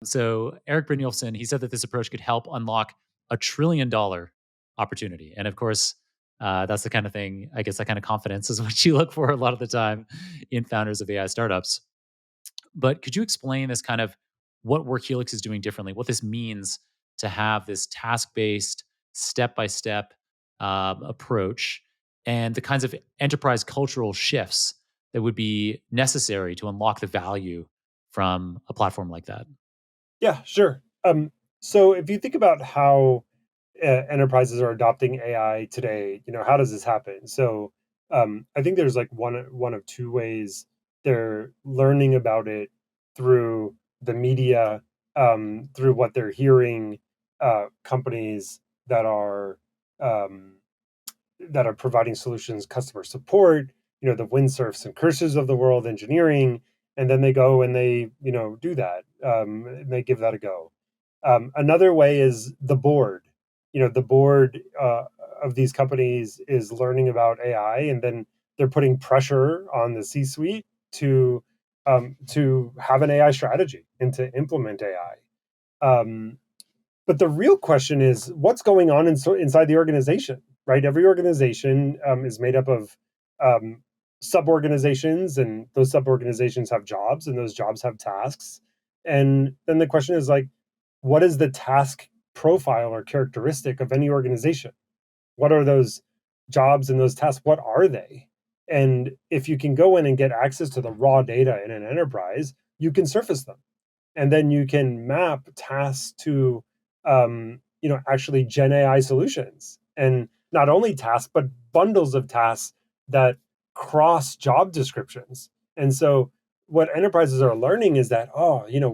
So Eric Brynjolfsson, he said that this approach could help unlock $1 trillion opportunity. And of course, that's the kind of thing, I guess that kind of confidence is what you look for a lot of the time in founders of AI startups. But could you explain this kind of what Work Helix is doing differently, what this means to have this task based, step by step approach, and the kinds of enterprise cultural shifts that would be necessary to unlock the value from a platform like that? Yeah, sure. So if you think about how enterprises are adopting AI today, how does this happen? So I think there's like one of two ways they're learning about it: through the media, through what they're hearing, companies that are um, providing solutions, customer support, the windsurfs and cursors of the world, engineering, and then they go and they, do that. And they give that a go. Another way is the board. The board of these companies is learning about AI, and then they're putting pressure on the C-suite to have an AI strategy and to implement AI. But the real question is what's going on inside the organization, right? Every organization is made up of um, sub organizations, and those sub organizations have jobs, and those jobs have tasks. And then the question is like, what is the task profile or characteristic of any organization? What are those jobs and those tasks? What are they? And if you can go in and get access to the raw data in an enterprise, you can surface them, and then you can map tasks to actually gen AI solutions, and not only tasks but bundles of tasks that cross job descriptions. And so what enterprises are learning is that,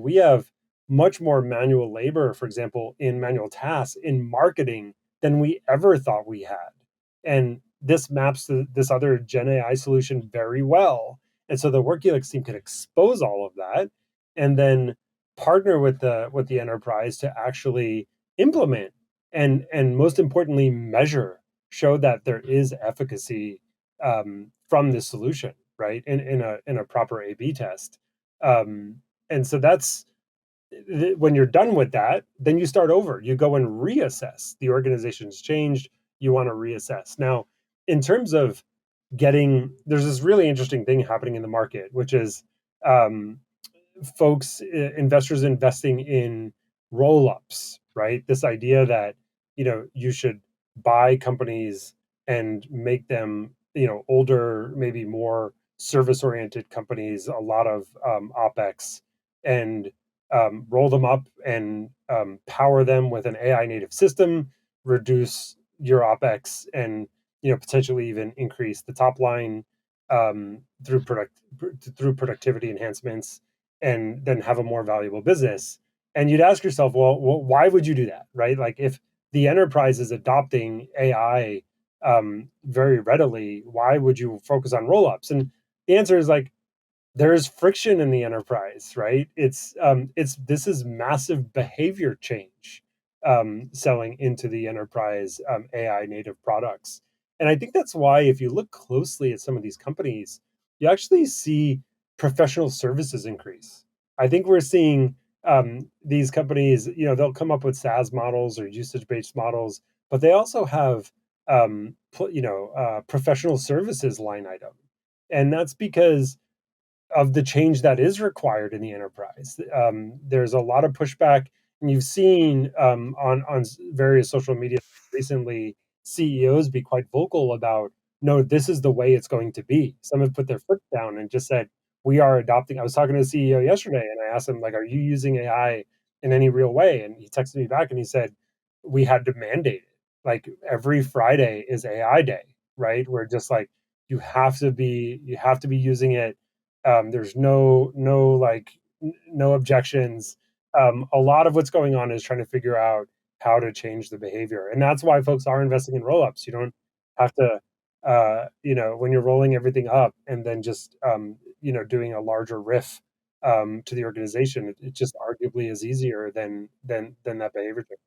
we have much more manual labor, for example, in manual tasks in marketing than we ever thought we had. And this maps to this other gen AI solution very well. And so the WorkHelix team can expose all of that, and then partner with the enterprise to actually implement, and most importantly measure, show that there is efficacy from this solution, right, in a proper A/B test. And so that's when you're done with that, then you start over. You go and reassess. The organization's changed. You want to reassess. Now, in terms of there's this really interesting thing happening in the market, which is um, investors investing in roll-ups, right? This idea that, you should buy companies and make them, older, maybe more service-oriented companies, a lot of OpEx, and roll them up and power them with an AI native system, reduce your OpEx, and potentially even increase the top line through productivity enhancements, and then have a more valuable business. And you'd ask yourself, well, why would you do that, right? Like if the enterprise is adopting AI very readily, why would you focus on roll-ups? And the answer is like, there's friction in the enterprise, right? It's this is massive behavior change, selling into the enterprise AI native products. And I think that's why if you look closely at some of these companies, you actually see professional services increase. I think we're seeing these companies, they'll come up with SaaS models or usage-based models, but they also have professional services line item. And that's because of the change that is required in the enterprise. There's a lot of pushback, and you've seen on various social media recently CEOs be quite vocal about, no, this is the way it's going to be. Some have put their foot down and just said, we are adopting. I was talking to a CEO yesterday, and I asked him, like, are you using AI in any real way? And he texted me back and he said, we had to mandate it. Like every Friday is AI day, right? We're just like, you have to be using it. There's no objections. A lot of what's going on is trying to figure out how to change the behavior, and that's why folks are investing in roll-ups. You don't have to, when you're rolling everything up and then just doing a larger riff to the organization. It just arguably is easier than that behavior change.